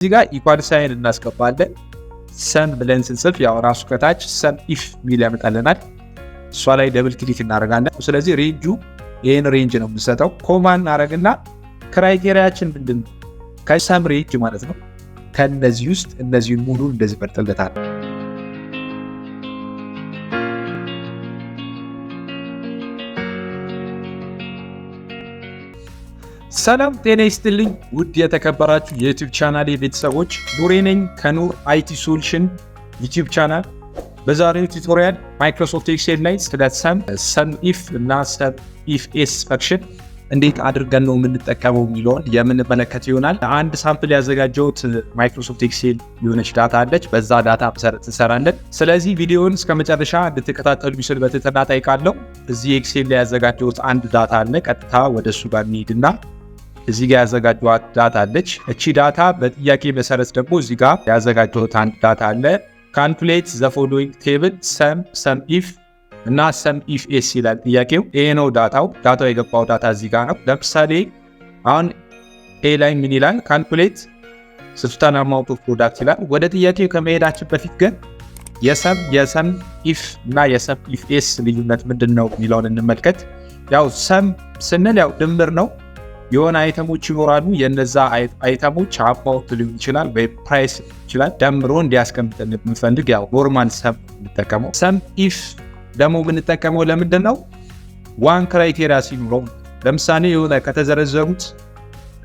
እዚህ ጋር ኢኳል ሳይን እናስገባለን። ሰም ብለን ስንጽፍ ያው ራሱ ከታች SumIF ሚል ያመጣልናል። እሷ ላይ ደብል ክሊክ እናደርጋለን። ስለዚህ ሬንጁ ይሄን ሬንጅ ነው የምንሰጠው። ኮማ እናደርግና ክራይቴሪያችን ምንድነው? ከሰም ሬንጅ ማለት ነው። ከነዚህ ውስጥ እነዚህን ሙሉ እንደዚህ መርጠለታል። ሰላም ጤና ይስጥልኝ ውድ የተከበራችሁ የዩቲዩብ ቻናል ቤተሰቦች፣ ኑሬ ነኝ ከኑር አይቲ ሶሉሽን ዩቲዩብ ቻናል። በዛሬው ቱቶሪያል ማይክሮሶፍት ኤክሴል ላይ ስለ SumIF እና SumIFS ፈንክሽን እንዴት አድርገን ነው የምንጠቀመው የሚለውን የምንመለከት ይሆናል። አንድ ሳምፕል ያዘጋጀሁት ማይክሮሶፍት ኤክሴል የሆነች ዳታ አለች። በዛ ዳታ መሰረት እንሰራለን። ስለዚህ ቪዲዮውን እስከ መጨረሻ እንድትከታተሉ ስል በትህትና እጠይቃለሁ። እዚህ ኤክሴል ላይ ያዘጋጀሁት አንድ ዳታ አለ። ቀጥታ ወደ እሱ ጋር እንሂድና እዚህ ጋር ያዘጋጀሁት ዳታ አለች። እቺ ዳታ በጥያቄ መሰረት ደግሞ እዚህ ጋር ያዘጋጀሁት አንድ ዳታ አለ። ካልኩሌት ዘ ፎሎዊንግ ቴብል SumIF እና SumIFS ይላል ጥያቄው። ይሄ ነው ዳታው የገባው ዳታ እዚህ ጋር ነው። ለምሳሌ አሁን ኤ ላይ ምን ይላል? ካልኩሌት ስፍታን አማውንት ኦፍ ፕሮዳክት ይላል። ወደ ጥያቄው ከመሄዳችን በፊት ግን የSumIF እና የSumIFS ልዩነት ምንድነው የሚለውን እንመልከት። ያው ሰም ስንል ያው ድምር ነው። የሆነ አይተሞች ይኖራሉ። የነዛ አይተሞች አማውንት ሊሆን ይችላል ወይም ፕራይስ ይችላል። ደምሮ እንዲያስቀምጥልን የምንፈልግ ያው ኖርማል ሰም እንጠቀመው። SumIF ደግሞ የምንጠቀመው ለምንድን ነው? ዋን ክራይቴሪያ ሲኖረው፣ ለምሳሌ የሆነ ከተዘረዘሩት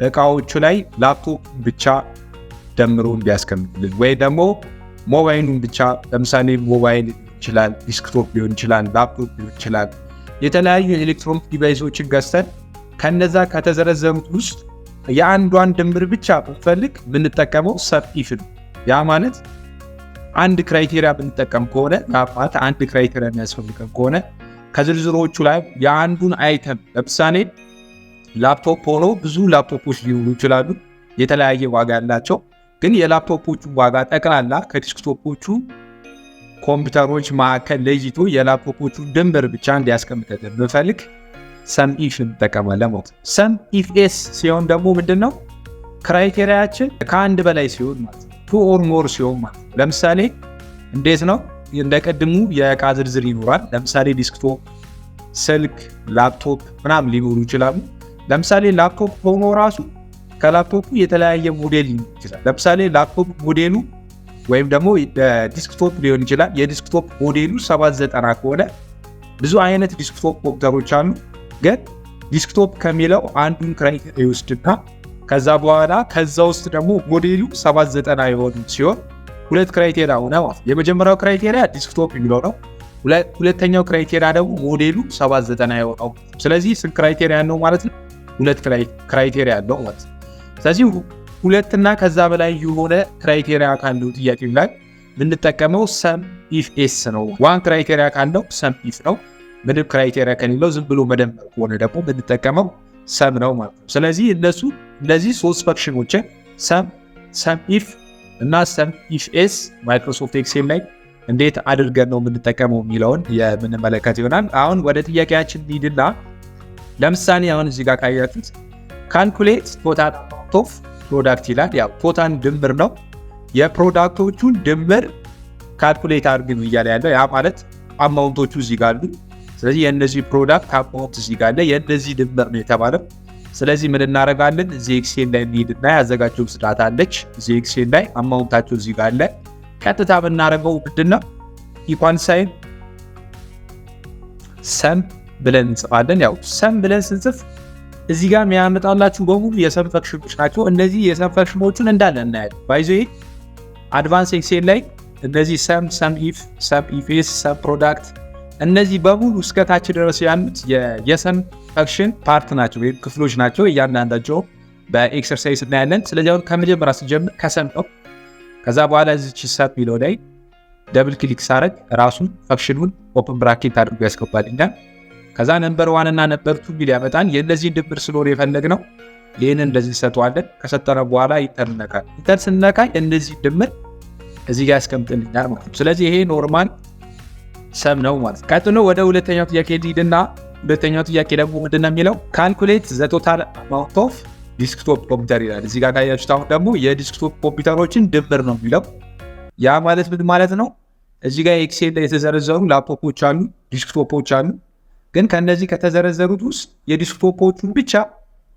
እቃዎቹ ላይ ላፕቶፕ ብቻ ደምሮ እንዲያስቀምጥልን ወይ ደግሞ ሞባይሉን ብቻ፣ ለምሳሌ ሞባይል ይችላል፣ ዲስክቶፕ ሊሆን ይችላል፣ ላፕቶፕ ሊሆን ይችላል። የተለያዩ ኤሌክትሮኒክ ዲቫይሶችን ገዝተን ከነዛ ከተዘረዘሩት ውስጥ የአንዷን ድምር ብቻ ብንፈልግ ብንጠቀመው SumIF ነው። ያ ማለት አንድ ክራይቴሪያ ብንጠቀም ከሆነ ማለት አንድ ክራይቴሪያ የሚያስፈልገን ከሆነ ከዝርዝሮቹ ላይ የአንዱን አይተም፣ ለምሳሌ ላፕቶፕ ሆኖ ብዙ ላፕቶፖች ሊሆኑ ይችላሉ፣ የተለያየ ዋጋ ያላቸው። ግን የላፕቶፖቹ ዋጋ ጠቅላላ ከዲስክቶፖቹ ኮምፒውተሮች መካከል ለይቶ የላፕቶፖቹ ድምር ብቻ እንዲያስቀምጥልን ብንፈልግ SumIF እንጠቀማለን ማለት ነው። SumIFS ሲሆን ደግሞ ምንድነው? ክራይቴሪያችን ከአንድ በላይ ሲሆን ማለት ነው። 2 or more ሲሆን ማለት ነው። ለምሳሌ እንዴት ነው? እንደቀድሙ የእቃ ዝርዝር ይኖራል። ለምሳሌ ዲስክቶፕ፣ ስልክ፣ ላፕቶፕ ምናምን ሊኖሩ ይችላሉ። ለምሳሌ ላፕቶፕ ሆኖ ራሱ ከላፕቶፑ የተለያየ ሞዴል ሊኖር ይችላል። ለምሳሌ ላፕቶፕ ሞዴሉ ወይም ደግሞ ዲስክቶፕ ሊሆን ይችላል። የዲስክቶፕ ሞዴሉ 790 ከሆነ ብዙ አይነት ዲስክቶፕ ኮምፒውተሮች አሉ። ግን ዲስክቶፕ ከሚለው አንዱን ክራይቴሪያ ይወስድና ከዛ በኋላ ከዛ ውስጥ ደግሞ ሞዴሉ 790 የሆኑ ሲሆን ሁለት ክራይቴሪያ ሆነ ማለት። የመጀመሪያው ክራይቴሪያ ዲስክቶፕ የሚለው ነው። ሁለተኛው ክራይቴሪያ ደግሞ ሞዴሉ 790 የሆነው። ስለዚህ ስንት ክራይቴሪያ ነው ማለት ነው? ሁለት ክራይቴሪያ ያለው ማለት። ስለዚህ ሁለትና ከዛ በላይ የሆነ ክራይቴሪያ ካለው ጥያቄ ላይ የምንጠቀመው SumIFS ነው። ዋን ክራይቴሪያ ካለው SumIF ነው። ምንም ክራይቴሪያ ከሌለው ዝም ብሎ መደመር ከሆነ ደግሞ የምንጠቀመው ሰም ነው ማለት ነው። ስለዚህ እነዚህ ሶስት ፈንክሽኖችን SumIF እና SumIFS ማይክሮሶፍት ኤክሴል ላይ እንዴት አድርገን ነው የምንጠቀመው የሚለውን የምንመለከት ይሆናል። አሁን ወደ ጥያቄያችን እንሂድና ለምሳሌ አሁን እዚህ ጋር ካያችሁት ካልኩሌት ቶታል አማውንት ኦፍ ፕሮዳክት ይላል። ያው ቶታል ድምር ነው። የፕሮዳክቶቹን ድምር ካልኩሌት አድርግን እያለ ያለው ያ ማለት አማውንቶቹ እዚህ ጋር አሉ። ስለዚህ የእነዚህ ፕሮዳክት አማውንት እዚህ ጋር አለ፣ የእነዚህ ድምር ነው የተባለው። ስለዚህ ምን እናደርጋለን? እዚህ ኤክሴል ላይ እንሂድና ያዘጋጀው ዳታ አለች። እዚህ ኤክሴል ላይ አማውንታቸው እዚህ ጋር አለ። ቀጥታ ብናደርገው ምንድነው? ኢኳል ሳይን ሰም ብለን እንጽፋለን። ያው ሰም ብለን ስንጽፍ እዚህ ጋር የሚያመጣላችሁ በሙሉ የሰም ፈንክሽኖች ናቸው። እነዚህ የሰም ፈንክሽኖቹን እንዳለ እናያለን። ባይዞ አድቫንስ ኤክሴል ላይ እነዚህ SumIF፣ SumIFS፣ ሰም ፕሮዳክት እነዚህ በሙሉ እስከታች ድረስ ያሉት የሰም ፈንክሽን ፓርት ናቸው ወይም ክፍሎች ናቸው። እያንዳንዳቸው በኤክሰርሳይዝ እናያለን። ስለዚህ አሁን ከመጀመሪያ ስንጀምር ከሰም ነው። ከዛ በኋላ እዚች ሰም ሚለው ላይ ደብል ክሊክ ሳረግ ራሱን ፈንክሽኑን ኦፕን ብራኬት አድርጎ ያስገባልኛል። ከዛ ነምበር 1 እና ነምበር 2 ሚል ያመጣል። የእነዚህን ድምር ስለሆነ የፈለግነው ይህንን እንደዚህ ሰጠዋለን። ከሰጠነ በኋላ ኢንተር ነካል። ኢንተር ስንነካ እነዚህ ድምር እዚህ ጋር ያስቀምጥልኛል ማለት ነው። ስለዚህ ይሄ ኖርማል ሰም ነው ማለት ነው። ቀጥሎ ወደ ሁለተኛው ጥያቄ እንሂድና ሁለተኛው ጥያቄ ደግሞ ምንድነው የሚለው? ካልኩሌት ዘ ቶታል አማውንት ኦፍ ዲስክቶፕ ኮምፒውተር ይላል። እዚህ ጋር ካያችሁት አሁን ደግሞ የዲስክቶፕ ኮምፒውተሮችን ድምር ነው የሚለው። ያ ማለት ምን ማለት ነው? እዚህ ጋር ኤክሴል ላይ የተዘረዘሩ ላፕቶፖች አሉ፣ ዲስክቶፖች አሉ። ግን ከነዚህ ከተዘረዘሩት ውስጥ የዲስክቶፖቹን ብቻ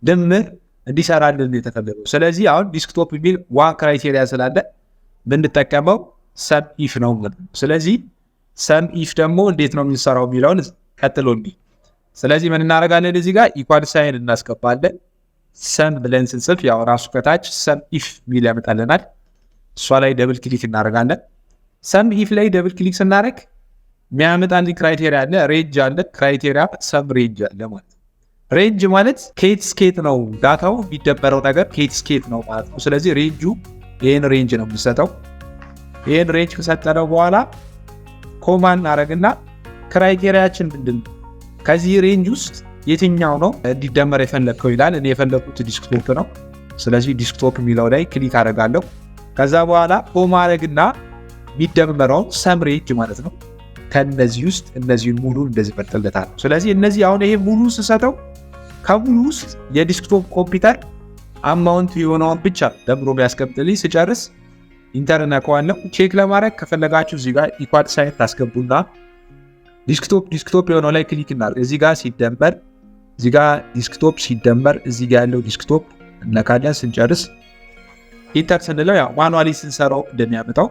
ድምር እንዲሰራልን የተፈለገው። ስለዚህ አሁን ዲስክቶፕ የሚል ዋን ክራይቴሪያ ስላለ ብንጠቀመው SumIF ነው። ስለዚህ SumIF ደግሞ እንዴት ነው የሚሰራው የሚለውን ቀጥሎ እንዲ። ስለዚህ ምን እናደርጋለን? እዚህ ጋር ኢኳል ሳይን እናስገባለን። ሰም ብለን ስንጽፍ ያው ራሱ ከታች SumIF ሚል ያመጣልናል። እሷ ላይ ደብል ክሊክ እናደርጋለን። SumIF ላይ ደብል ክሊክ ስናደርግ የሚያመጣልን ክራይቴሪያ አለ፣ ሬንጅ አለ፣ ክራይቴሪያ ሰም ሬንጅ አለ ማለት ነው። ሬንጅ ማለት ኬት ስኬት ነው፣ ዳታው የሚደበረው ነገር ኬት ስኬት ነው ማለት ነው። ስለዚህ ሬንጁ ይህን ሬንጅ ነው የምንሰጠው። ይህን ሬንጅ ከሰጠነው በኋላ ኮማን እናደርግና ክራይቴሪያችን ምንድን ነው? ከዚህ ሬንጅ ውስጥ የትኛው ነው እንዲደመር የፈለግከው ይላል። እኔ የፈለግኩት ዲስክቶፕ ነው። ስለዚህ ዲስክቶፕ የሚለው ላይ ክሊክ አደርጋለሁ። ከዛ በኋላ ኮማ አደርግና የሚደመረው ሰም ሬንጅ ማለት ነው። ከነዚህ ውስጥ እነዚህን ሙሉ እንደዚህ መርጥለታል። ስለዚህ እነዚህ አሁን ይሄ ሙሉ ስሰጠው ከሙሉ ውስጥ የዲስክቶፕ ኮምፒውተር አማውንት የሆነውን ብቻ ደምሮ የሚያስቀምጥልኝ። ስጨርስ ኢንተር ነካዋለሁ። ቼክ ለማድረግ ከፈለጋችሁ እዚህ ጋር ኢኳል ሳይን ታስገቡና ዲስክቶፕ የሆነው ላይ ክሊክ እናድርግ። እዚህ ጋር ሲደመር እዚህ ጋር ዲስክቶፕ ሲደመር እዚህ ጋር ያለው ዲስክቶፕ እነካለን። ስንጨርስ ኢንተር ስንለው ያው ማኑዋሊ ስንሰራው እንደሚያመጣው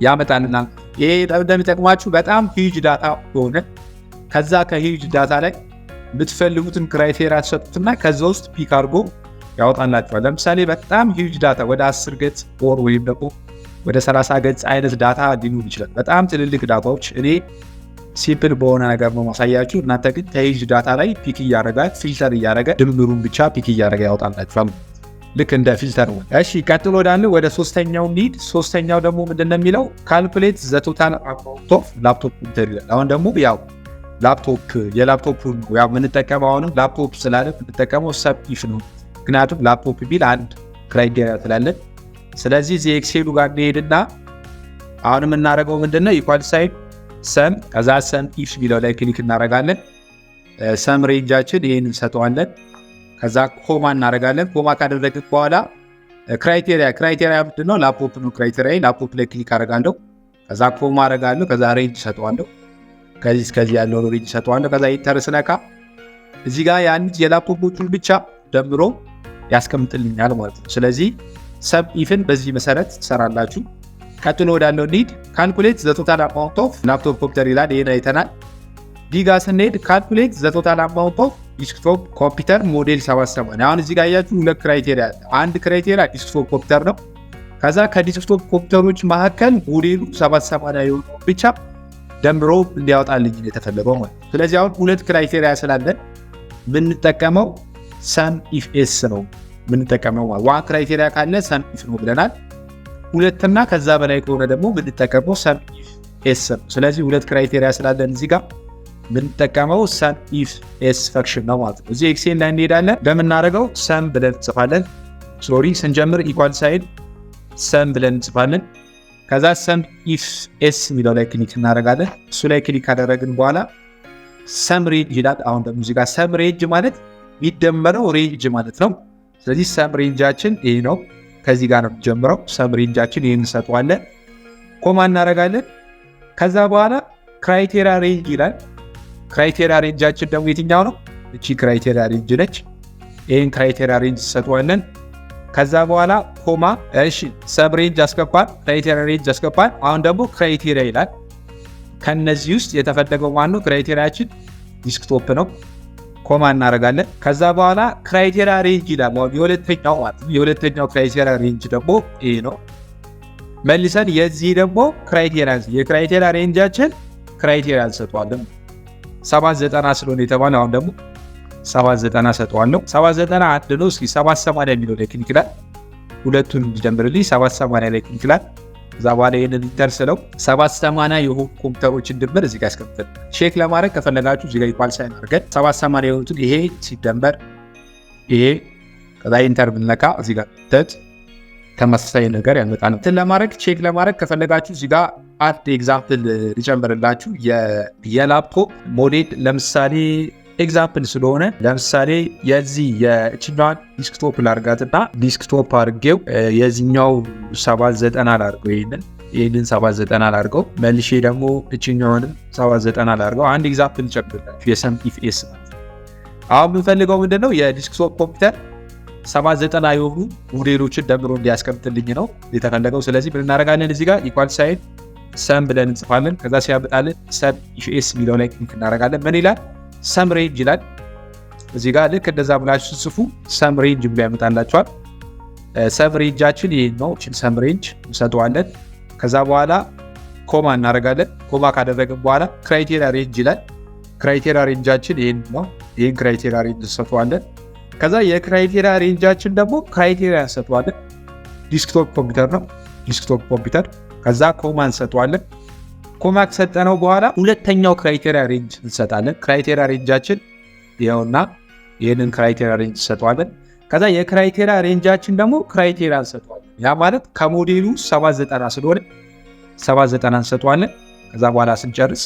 ያመጣልናል። ይሄ እንደሚጠቅማችሁ በጣም ሂውጅ ዳታ ሆነ ከዛ ከሂውጅ ዳታ ላይ የምትፈልጉትን ክራይቴሪያ ተሰጡትና ከዛ ውስጥ ፒክ አድርጎ ያወጣላችኋል። ለምሳሌ በጣም ሂውጅ ዳታ ወደ 10 ገጽ ወይም ደግሞ ወደ 30 ገጽ አይነት ዳታ ሊኖር ይችላል። በጣም ትልልቅ ዳታዎች እኔ ሲምፕል በሆነ ነገር ነው ማሳያችሁ። እናንተ ግን ከሂውጅ ዳታ ላይ ፒክ እያደረገ ፊልተር እያደረገ ድምሩን ብቻ ፒክ እያደረገ ያወጣላችኋል። ልክ እንደ ፊልተር ነው። እሺ ቀጥሎ ወደ ሶስተኛው ኒድ። ሶስተኛው ደግሞ ምንድነው የሚለው ካልኩሌት ዘ ቶታል አማውንት ኦፍ ላፕቶፕ ኮምፒውተር ይላል። አሁን ደግሞ ያው ላፕቶፕ የላፕቶፑን ያው የምንጠቀመው አሁንም ላፕቶፕ ስላለ የምንጠቀመው SumIF ነው። ምክንያቱም ላፕቶፕ ቢል አንድ ክራይቴሪያ ስላለን። ስለዚህ እዚህ ኤክሴሉ ጋር እንሄድና አሁን የምናደርገው ምንድነው ኢኳል ሳይን ሰም ከዛ SumIF ሚለው ላይ ክሊክ እናደርጋለን። ሰም ሬንጃችን ይሄን እንሰጠዋለን። ከዛ ኮማ እናደርጋለን። ኮማ ካደረግን በኋላ ክራይቴሪያ ምንድነው? ላፕቶፕ ነው ክራይቴሪያ። ላፕቶፕ ላይ ክሊክ አደርጋለሁ። ከዛ ኮማ አደርጋለሁ። ከዛ ሬንጅ ሰጠዋለሁ። ከዚህ እስከዚህ ያለው ሬንጅ ሰጠዋለሁ። ከዛ ኢንተር ስነካ እዚህ ጋር ያን የላፕቶፖቹን ብቻ ደምሮ ያስቀምጥልኛል ማለት ነው። ስለዚህ SumIFን በዚህ መሰረት ትሰራላችሁ። ቀጥሎ ወዳለው ኒድ ካልኩሌት ዘ ቶታል አማውንት ኦፍ ላፕቶፕ ኮምፒውተር ይላል። ይሄን አይተናል። ዲጋ ስንሄድ ካልኩሌት ዘ ቶታል አማውንት ኦፍ ዲስክቶፕ ኮምፒውተር ሞዴል 780። አሁን እዚህ ጋር ያያችሁ ሁለት ክራይቴሪያ አለ። አንድ ክራይቴሪያ ዲስክቶፕ ኮምፒውተር ነው። ከዛ ከዲስክቶፕ ኮምፒውተሮች መካከል ሞዴሉ 780 የሆነው ብቻ ደምሮ እንዲያወጣልኝ የተፈለገው ማለት ነው። ስለዚህ አሁን ሁለት ክራይቴሪያ ስላለን የምንጠቀመው SumIFS ነው የምንጠቀመው ማለት ዋን ክራይቴሪያ ካለ SumIF ነው ብለናል። ሁለትና ከዛ በላይ ከሆነ ደግሞ የምንጠቀመው SumIFS ነው። ስለዚህ ሁለት ክራይቴሪያ ስላለን እዚህ ጋር የምንጠቀመው SumIFS ፈንክሽን ነው ማለት ነው። እዚህ ኤክሴል ላይ እንሄዳለን። በምናደርገው ሰም ብለን እንጽፋለን። ስንጀምር ኢኳል ሳይን ሰም ብለን እንጽፋለን። ከዛ SumIFS የሚለው ላይ ክሊክ እናደርጋለን። እሱ ላይ ክሊክ ካደረግን በኋላ ሰም ሬንጅ ይላል። አሁን ደግሞ እዚህ ጋር ሰም ሬንጅ ማለት የሚደመረው ሬንጅ ማለት ነው። ስለዚህ ሰም ሬንጃችን ይሄ ነው። ከዚህ ጋር ነው የሚጀምረው። ሰም ሬንጃችን ይሄን እንሰጠዋለን። ኮማ እናደርጋለን። ከዛ በኋላ ክራይቴሪያ ሬንጅ ይላል። ክራይቴሪያ ሬንጃችን ደግሞ የትኛው ነው? እቺ ክራይቴሪያ ሬንጅ ነች። ይሄን ክራይቴሪያ ሬንጅ እንሰጠዋለን። ከዛ በኋላ ኮማ እሺ ሰብ ሬንጅ አስገባን፣ ክራይቴሪያ ሬንጅ አስገባን። አሁን ደግሞ ክራይቴሪያ ይላል። ከነዚህ ውስጥ የተፈለገው ማነው? ክራይቴሪያችን ዲስክቶፕ ነው። ኮማ እናደርጋለን። ከዛ በኋላ ክራይቴሪያ ሬንጅ ይላል። የሁለተኛው ማለት ነው። የሁለተኛው ክራይቴሪያ ሬንጅ ደግሞ ይሄ ነው። መልሰን የዚህ ደግሞ የክራይቴሪያ ሬንጃችን ክራይቴሪያ እንሰጠዋለን። 790 ስለሆነ የተባለ አሁን ደግሞ 790 ሰጠዋለሁ። 790 አንድ ነው። እስኪ 780 የሚለው ላይ ክሊክ ይላል። ሁለቱን እንዲጀምርልኝ 780 ላይ ክሊክ ይላል። ከዛ በኋላ ይሄንን ኢንተር ስለው 780 የሆኑ ኮምፒውተሮችን ድምር እዚህ ጋር ያስቀምጣል። ቼክ ለማድረግ ከፈለጋችሁ እዚህ ጋር ኢኳል ሳይን አድርገን 780 የሆኑትን ይሄ ሲደመር ይሄ ከዛ ኢንተር ብንነካ እዚህ ጋር ተመሳሳይ ነገር ያመጣል። እንትን ለማድረግ ቼክ ለማድረግ ከፈለጋችሁ እዚህ ጋር አንድ ኤግዛምፕል ሊጨምርላችሁ የላፕቶፕ ሞዴል ለምሳሌ ኤግዛምፕል ስለሆነ ለምሳሌ የዚህ የእችኛዋን ዲስክቶፕ ላርጋትና ዲስክቶፕ አድርጌው የዚህኛው 790 ላርገው ይህንን 790 ላርገው መልሼ ደግሞ እችኛውንም 790 ላርገው። አንድ ኤግዛምፕል ጨምርላችሁ የSumIFS ማለት ነው። አሁን የምንፈልገው ምንድነው የዲስክቶፕ ኮምፒውተር 790 የሆኑ ሞዴሎችን ደምሮ እንዲያስቀምጥልኝ ነው የተፈለገው። ስለዚህ ምን እናደርጋለን? እዚህ ጋር ኢኳል ሳይን ሰም ብለን እንጽፋለን። ከዛ ሲያመጣልን SumIFS የሚለው ላይ ክሊክ እናደርጋለን። ምን ይላል? ሰም ሬንጅ ይላል። እዚህ ጋር ልክ እንደዛ ብላችሁ ጽፉ ሰም ሬንጅ ብሎ ያመጣላችኋል። ሰም ሬንጃችን ይሄ ነው። ሰም ሬንጅ እንሰጠዋለን። ከዛ በኋላ ኮማ እናደርጋለን። ኮማ ካደረግን በኋላ ክራይቴሪያ ሬንጅ ይላል። ክራይቴሪያ ሬንጃችን ይሄን ነው። ይሄን ክራይቴሪያ ሬንጅ እንሰጠዋለን። ከዛ የክራይቴሪያ ሬንጃችን ደግሞ ክራይቴሪያ እንሰጠዋለን። ዲስክቶፕ ኮምፒውተር ነው፣ ዲስክቶፕ ኮምፒውተር። ከዛ ኮማ እንሰጠዋለን። ኮማ ከሰጠነው በኋላ ሁለተኛው ክራይቴሪያ ሬንጅ እንሰጣለን። ክራይቴሪያ ሬንጃችን ይኸውና፣ ይህንን ክራይቴሪያ ሬንጅ እንሰጠዋለን። ከዛ የክራይቴሪያ ሬንጃችን ደግሞ ክራይቴሪያ እንሰጠዋለን። ያ ማለት ከሞዴሉ 790 ስለሆነ 790 እንሰጠዋለን። ከዛ በኋላ ስንጨርስ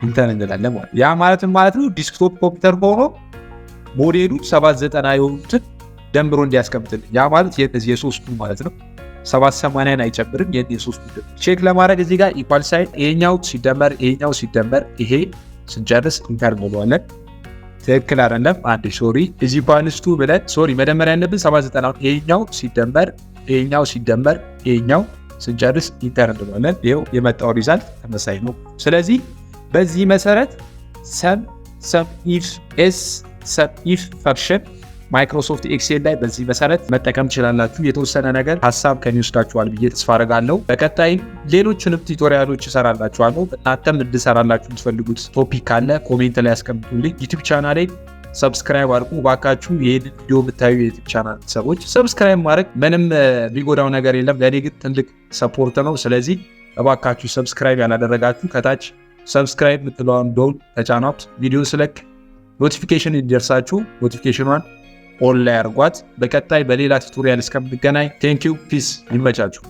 ኢንተር እንላለን ማለት ያ ማለት ነው ዲስክቶፕ ኮምፒውተር ሆኖ ሞዴሉ 790 የሆኑትን ደምሮ እንዲያስቀምጥልን። ያ ማለት የሶስቱ ማለት ነው። 780 አይጨምርም። የሶስቱ ቼክ ለማድረግ እዚህ ጋር ኢኳል ሳይን ይሄኛው ሲደመር ይሄ ስንጨርስ ኢንተር እንለዋለን። ትክክል አይደለም፣ አንድ ሶሪ እዚ ኳንስቱ ብለን መደመር ያለብን 790 ይሄኛው ሲደመር ይሄኛው ስንጨርስ ኢንተር እንለዋለን። ይሄው የመጣው ሪዛልት ተመሳሳይ ነው። ስለዚህ በዚህ መሰረት SumIFS SumIF ፈርሽን ማይክሮሶፍት ኤክሴል ላይ በዚህ መሰረት መጠቀም ትችላላችሁ። የተወሰነ ነገር ሀሳብ ከኔ ወስዳችኋል ብዬ ተስፋ አደርጋለሁ። በቀጣይ ሌሎችንም ቱቶሪያሎች እሰራላችኋለሁ። እናንተም እንድሰራላችሁ የምትፈልጉት ቶፒክ ካለ ኮሜንት ላይ ያስቀምጡልኝ። ዩቲዩብ ቻናሌ ሰብስክራይብ አድርጉ ባካችሁ። ይሄንን ቪዲዮ የምታዩ የዩቲዩብ ቻናል ሰዎች ሰብስክራይብ ማድረግ ምንም ቢጎዳው ነገር የለም፣ ለኔ ግን ትልቅ ሰፖርት ነው። ስለዚህ እባካችሁ ሰብስክራይብ ያላደረጋችሁ ከታች ሰብስክራይብ የምትለውን ደውል ተጫኗት። ቪዲዮ ስለቅ ኖቲፊኬሽን እንዲደርሳችሁ ኖቲፊኬሽኗን ኦን ላይ አድርጓት። በቀጣይ በሌላ ቱቶሪያል እስከምንገናኝ ቴንኪው ፒስ፣ ይመቻችሁ።